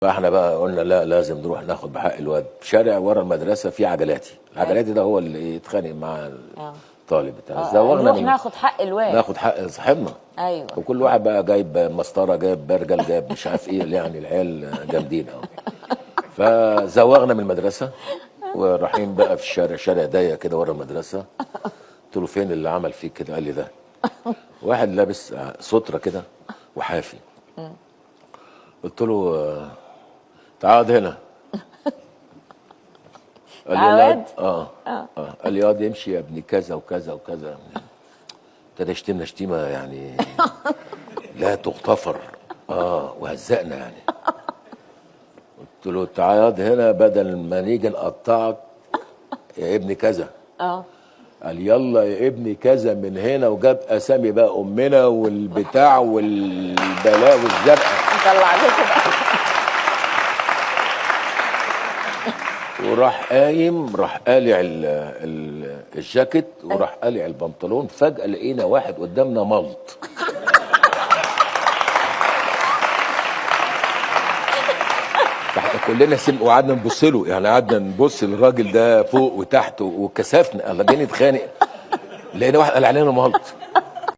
فاحنا بقى قلنا لا، لازم نروح ناخد بحق الواد. شارع ورا المدرسه في عجلاتي، العجلاتي ده هو اللي يتخانق مع الطالب بتاعه. زوغنا نروح ناخد حق الواد، ناخد حق صاحبنا. ايوه. وكل واحد بقى جايب مسطره، جايب برجل، جايب مش عارف ايه، يعني العيال جامدين قوي. فزوغنا من المدرسه ورايحين بقى في الشارع، شارع ضيق كده ورا المدرسه. قلت له فين اللي عمل فيك كده؟ قال لي ده واحد لابس ستره كده وحافي. قلت له تعال هنا. قال لي عواد؟ قال لي ياض يمشي يا ابني كذا وكذا وكذا. ابتدى يشتمنا شتيمه يعني لا تغتفر. وهزقنا يعني. قلت له تعال ياض هنا بدل ما نيجي نقطعك يا ابني كذا. قال يلا يا ابني كذا من هنا، وجاب اسامي بقى امنا والبتاع والبلاء والزرقاء. نطلع لكم بقى. وراح قايم، راح قالع الجاكيت، وراح قالع البنطلون. فجأة لقينا واحد قدامنا ملط. كلنا وقعدنا نبص له، يعني قعدنا نبص للراجل ده فوق وتحت وكسفنا. الله جاي نتخانق، لقينا واحد قال علينا ملط.